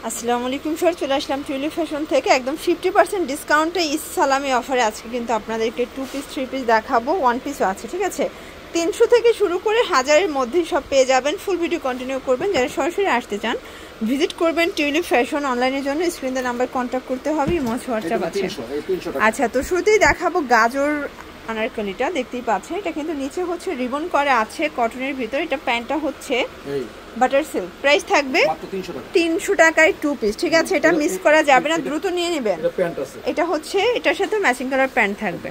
আসসালামু আলাইকুম স্যার, চলে আসলাম টিউলিপ ফ্যাশন থেকে একদম 50% ডিসকাউন্টে ঈদ সালামি অফারে আজকে কিন্তু আপনাদেরকে 2 পিস 3 পিস দেখাবো, 1 পিসও আছে। ঠিক আছে, 300 থেকে শুরু করে 1000-এর মধ্যেই সব পেয়ে যাবেন। ফুল ভিডিও কন্টিনিউ করবেন। যারা সরাসরি আসতে চান ভিজিট করবেন টিউলিপ ফ্যাশন। অনলাইনের জন্য স্ক্রিনে নাম্বার কন্ট্যাক্ট করতে হবে, ইমো হোয়াটসঅ্যাপ আছে। আচ্ছা, তো শুরুতেই দেখাবো গাজর আনারকলিটা। দেখতেই পাচ্ছেন এটা কিন্তু নিচে হচ্ছে রিবন করা আছে কটনের ভিতর। এটা প্যান্টটা হচ্ছে বাটার সিল্ক। প্রাইস থাকবে 300 টাকায় 2 পিস। ঠিক আছে, এটা মিস করা যাবে না, দ্রুত নিয়ে নেবেন। এটা হচ্ছে এটার সাথে ম্যাচিং কালার প্যান্ট থাকবে।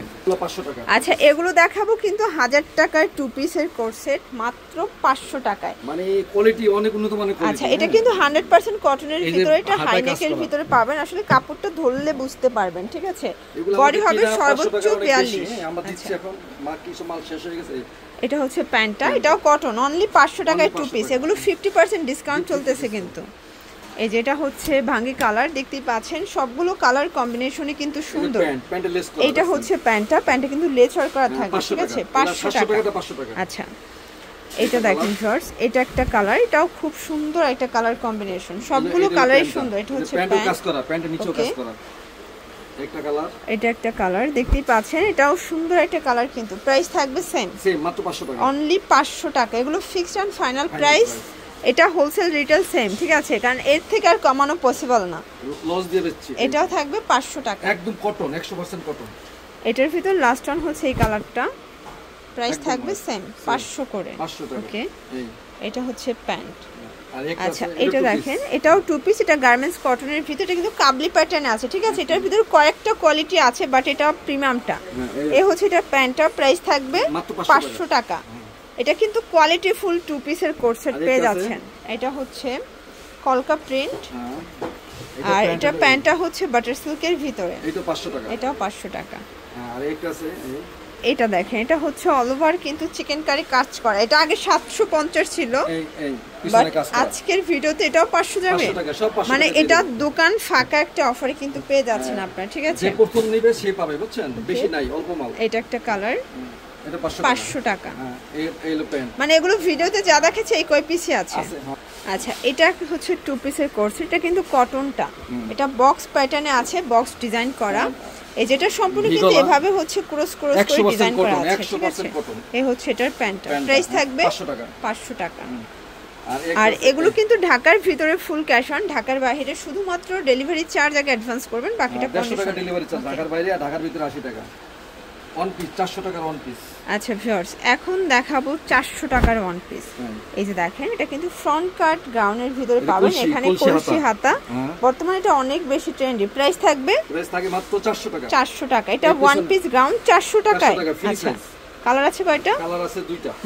আচ্ছা, এগুলো দেখাবো কিন্তু 1000 টাকায় 2 পিসের কোট সেট মাত্র 500 টাকায়। মানে কোয়ালিটি অনেক উন্নত মানের কোয়ালিটি। আচ্ছা, এটা কিন্তু 100% কটনের ভিতরে, এটা হাই নেকের ভিতরে পাবেন। আসলে কাপড়টা ধরলে বুঝতে পারবেন। ঠিক আছে, বডি হবে সর্বোচ্চ 42। আমরা দিচ্ছি এখন মাল শেষ হয়ে গেছে। এটা হচ্ছে প্যান্টটা, এটাও কটন, অনলি 500 টাকায় 2 পিস। এগুলো 50% ডিসকাউন্ট চলতেছে কিন্তু। এই যে এটা হচ্ছে ভাঙ্গি কালার, দেখতেই পাচ্ছেন সবগুলো কালার কম্বিনেশনে কিন্তু সুন্দর। এটা হচ্ছে প্যান্টটা, প্যান্টে কিন্তু লেচার করা থাকবে। ঠিক আছে, 500 টাকা। আচ্ছা, এটা দেখেন শর্টস, এটা একটা কালার, এটাও খুব সুন্দর একটা কালার কম্বিনেশন। সবগুলো কালারই সুন্দর। এটা হচ্ছে প্যান্টের নিচেও কাজ করা। এটা একটা কালার, দেখতেই পাচ্ছেন এটাও সুন্দর একটা কালার। কিন্তু প্রাইস থাকবে সেম মাত্র 500 টাকা, অনলি 500 টাকা। এগুলো ফিক্সড এন্ড ফাইনাল প্রাইস। এটা হোলসেল রিটেল সেম। ঠিক আছে, কারণ এর থেকে আর কমানো পসিবল না, লস দিয়ে বেচছি। এটাও থাকবে 500 টাকা, একদম কটন, 100% কটন। এটার ভিতর লাস্ট ওয়ান হচ্ছে এই কালারটা। প্রাইস থাকবে সেম 500 করে। ওকে, এটা হচ্ছে প্যান্ট। আচ্ছা, এটা দেখেন এটাও 2 পিস। এটা গার্মেন্টস কটনের ভিতরে, এটা কিন্তু কাবলি প্যাটার্ন আছে। ঠিক আছে, এটার ভিতরে কয়েকটা কোয়ালিটি আছে, বাট এটা প্রিমিয়ামটা। এই হচ্ছে এটা প্যান্টটা, প্রাইস থাকবে 500 টাকা। এটা কিন্তু কোয়ালিটি ফুল 2 পিসের কোট সেট পেয়ে যাচ্ছেন। এটা হচ্ছে কলকা প্রিন্ট, আর এটা প্যান্টটা হচ্ছে বাটার সিল্কের ভিতরে। এটাও 500 টাকা, এটাও 500 টাকা। আর একটা আছে এটা দেখেন, এটা হচ্ছে অল ওভার কিন্তু চিকেন কারি কাজ করা। এটা আগে 750 ছিল, আজকের ভিডিওতে এটাও 500 যাবে। মানে এটা দোকান ফাঁকা একটা অফারে কিন্তু পেয়ে যাচ্ছেন আপনারা। ঠিক আছে, যে প্রথম নেবে সে পাবে, বুঝছেন, বেশি নাই, অল্প মাল। এটা একটা কালার, এটা 500 টাকা। এই লো প্যান্ট, মানে এগুলো ভিডিওতে যা দেখাচ্ছে এই কয় পিসই আছে। আচ্ছা, এটা হচ্ছে 2 পিসের কোর্স। এটা কিন্তু কটনটা, এটা বক্স প্যাটার্নে আছে, বক্স ডিজাইন করা। এই যেটা সম্পূর্ণ কিন্তু এভাবে হচ্ছে ক্রস ক্রস করে ডিজাইন করা আছে। ঠিক আছে, এই হচ্ছে এটার প্যান্টটা। প্রাইস থাকবে 500 টাকা। আর এগুলো কিন্তু ঢাকার ভিতরে ফুল ক্যাশ অন, ঢাকার বাইরে শুধুমাত্র ডেলিভারি চার্জ আগে অ্যাডভান্স করবেন, বাকিটা 150 টাকা ডেলিভারি চার্জ। ঢাকার বাইরে আর ঢাকার ভিতরে 80 টাকা। 1 পিস 400 টাকার 1 পিস। আচ্ছা ভিউয়ার্স, এখন দেখাবো 400 টাকার 1 পিস। এই যে দেখেন, এটা কিন্তু ফ্রন্ট কাট গাউনের ভিতরে পাবেন। এখানে কলসি হাতা, বর্তমানে এটা অনেক বেশি ট্রেন্ডি। প্রাইস থাকবে মাত্র 400 টাকা। 400 টাকা। এটা 1 পিস গাউন 400 টাকায়। আচ্ছা, কালার আছে কয়টা? কালার আছে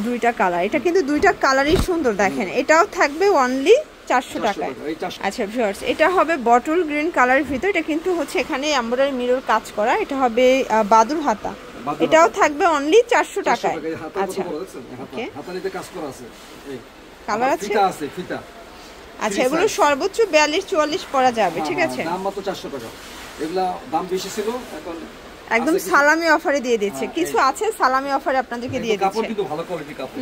দুইটা কালার। এটা কিন্তু দুইটা কালারই সুন্দর। দেখেন, এটাও থাকবে অনলি 400 টাকায়। আচ্ছা ভিউয়ার্স, এটা হবে বটল গ্রিন কালারের ভিতর। এটা কিন্তু হচ্ছে এখানে এমব্রয়ডারি মিরর কাজ করা। এটা হবে বাদুর হাতা, এটাও থাকবে অনলি 400 টাকায়। আচ্ছা, ওকে, হাতানিতে কাজ করা আছে। এই কালার আছে, ফিতা। আচ্ছা, এগুলো সর্বোচ্চ 42-44 পরা যাবে। ঠিক আছে, দাম মাত্র 400 টাকা। এগুলা দাম বেশি ছিল, এখন একদম সালামি অফারে দিয়ে দিচ্ছে। কিছু আছে সালামি অফারে আপনাদেরকে দিয়ে দিচ্ছে। কাপড় কিন্তু ভালো কোয়ালিটি কাপড়।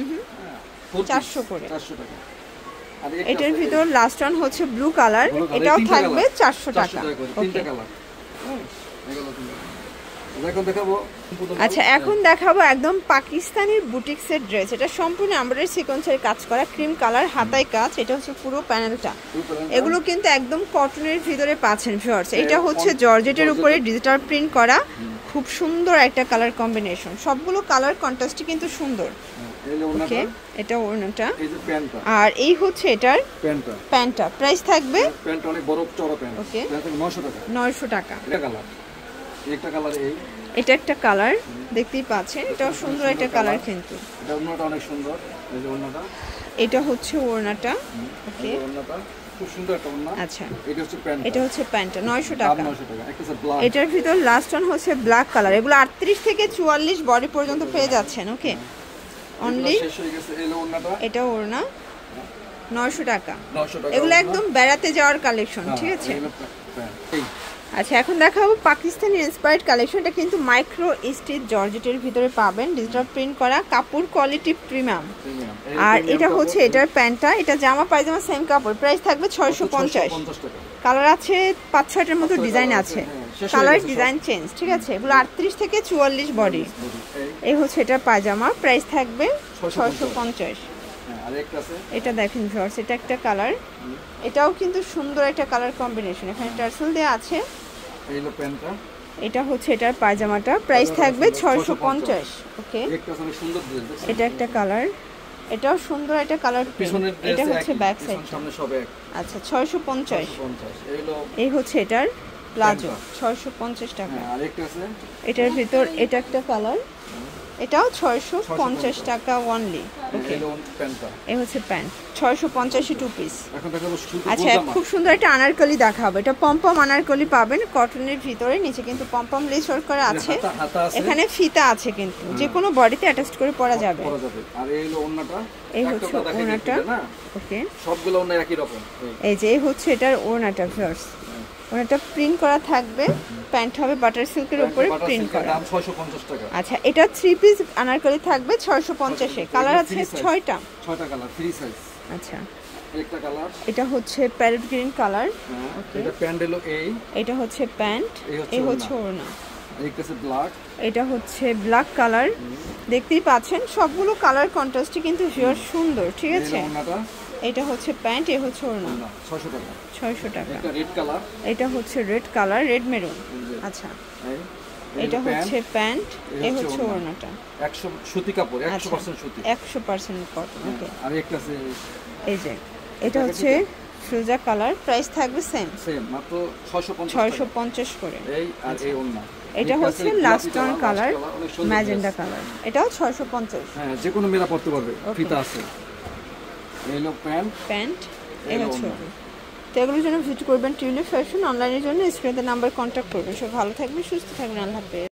400 করে। 400 টাকা। আর এটার ভিতর লাস্ট ওয়ান হচ্ছে ব্লু কালার, এটাও থাকবে 400 টাকা। ওকে, আচ্ছা, এখন দেখাবো একদম পাকিস্তানি বুটিক্সের ড্রেস। এটা সম্পূর্ণ এমব্রয়ডারি সিকোয়েন্সের কাজ করা, ক্রিম কালার, হাতায় কাজ। এটা হচ্ছে পুরো প্যানেলটা। এগুলো কিন্তু একদম কটনের ভিতরে পাচ্ছেন ভিউয়ার্স। এটা হচ্ছে জর্জেটের উপরে ডিজিটাল প্রিন্ট করা, খুব সুন্দর একটা কালার কম্বিনেশন। সবগুলো কালার কন্ট্রাস্টই কিন্তু সুন্দর। ওকে, এটা ওড়নাটা, আর এই হচ্ছে এটার প্যান্টটা। প্রাইস থাকবে, প্যান্টটা অনেক বড় চওড়া প্যান্ট। ওকে, 900 টাকা। 900 টাকা। এটা কালার, একটা কালার। এটা একটা কালার, দেখতেই পাচ্ছেন এটাও সুন্দর একটা কালার। কিন্তু এটা ওড়নাটা অনেক সুন্দর। এই যে ওড়নাটা, এটা হচ্ছে ওড়নাটা। ওকে, ওড়নাটা খুব সুন্দর একটা ওড়না। আচ্ছা, এটা হচ্ছে প্যান্ট, এটা হচ্ছে প্যান্টটা 900 টাকা। 900 টাকা। একটা আছে ব্ল্যাক, এটার ভিতর লাস্ট ওয়ান হচ্ছে ব্ল্যাক কালার। এগুলো 38 থেকে 44 বডি পর্যন্ত পেয়ে যাচ্ছেন। ওকে, অনলি শেষ হয়ে গেছে। এই ওড়নাটা, এটা ওড়না 900 টাকা। এগুলো একদম বেড়াতে যাওয়ার কালেকশন। ঠিক আছে, আচ্ছা এখন দেখাবো পাকিস্তানি ইন্সপায়ার্ড কালেকশনটা, কিন্তু মাইক্রো স্টিচ জর্জেটের ভিতরে পাবেন, ডিজিটাল প্রিন্ট করা, কাপড় কোয়ালিটি প্রিমিয়াম। আর এটা হচ্ছে এটার প্যান্টটা, এটা জামা পায়জামা সেম কাপড়, প্রাইস থাকবে 650 টাকা। কালার আছে 5-6টার মতো ডিজাইন আছে, কালার ডিজাইন চেঞ্জ, ঠিক আছে। এগুলো 38 থেকে 44 বডি। এই হচ্ছে এটা পায়জামা, প্রাইস থাকবে 650। এটা দেখেন ভিউয়ার্স, এটা একটা কালার, এটাও কিন্তু সুন্দর একটা কালার কম্বিনেশন, এখানে টার্সেল দেওয়া আছে। এই হলো প্যান্টটা, এটা হচ্ছে এটার পায়জামাটা, প্রাইস থাকবে 650। ওকে, এটা একটা কালার, এটাও সুন্দর একটা কালার, এটা হচ্ছে ব্যাক সাইড, সামনে সব এক। আচ্ছা 650। এই হচ্ছে এটার প্লাজো, 650 টাকা। আরেকটা আছে, এটার ভিতর এটা একটা কালার, এটাও 650 টাকা অনলি। ওকে, এই হচ্ছে প্যান্ট, 650 টু পিস। আচ্ছা খুব সুন্দর একটা আনারকলি দেখাবো, এটা পমপম আনারকলি পাবেন কটনের ভিতরে, নিচে কিন্তু পমপম লেস ওয়ার্ক করা আছে, এখানে ফিতা আছে, কিন্তু যে কোনো বডিতে অ্যাটাচ করে পরা যাবে। আর এই হলো ওড়নাটা, এই হচ্ছে ওড়নাটা। ওকে, সবগুলো ওড়না একই রকম। এই যে এই হচ্ছে এটার ওড়নাটা ভিউয়ার্স, ওড়নাটা প্রিন্ট করা থাকবে, প্যান্ট হবে বাটার সিল্কের উপরে প্রিন্ট করা, দাম 650 টাকা। আচ্ছা এটা 3 পিস আনারকলি থাকবে 650 এ, কালার আছে 6টা কালার, ফ্রি সাইজ। আচ্ছা একটা কালার, এটা হচ্ছে প্যারেট গ্রিন কালার। ওকে, এটা প্যান্ট হলো এই, এটা হচ্ছে প্যান্ট, এই হচ্ছে ওড়না, একটা আছে ব্ল্যাক, এটা হচ্ছে ব্ল্যাক কালার। দেখতেই পাচ্ছেন সবগুলো কালার কন্ট্রাস্টই কিন্তু ভিউয়ার সুন্দর, ঠিক আছে। এটা হচ্ছে প্যান্ট, এই হচ্ছে ওড়না, 600 টাকা। 600 টাকা। এটা রেড কালার, এটা হচ্ছে রেড কালার, রেড মেরুন। আচ্ছা এটা হচ্ছে প্যান্ট, এই হচ্ছে ওড়নাটা, 100 সুতি কাপড়, 100% সুতি, 100% কটন। ওকে, আর একটা আছে এই যে এটা হচ্ছে ফিরোজা কালার, প্রাইস থাকবে সেম মাত্র 650 করে। এই আর এই ওড়না, এটা হচ্ছে last one colour, magenta colour, এটাও 650। হ্যাঁ যে কোনো মেয়েরা পড়তে পারবে, ফিতা আছে। এই হলো প্যান্ট, এই হচ্ছে। তো এগুলোর জন্য ভিজিট করবেন টিউলিপ ফ্যাশন, অনলাইনের জন্য স্ক্রিনে নাম্বার কন্ট্যাক্ট করবেন। সব ভালো থাকবেন, সুস্থ থাকবেন, আল্লাহ হাফেজ।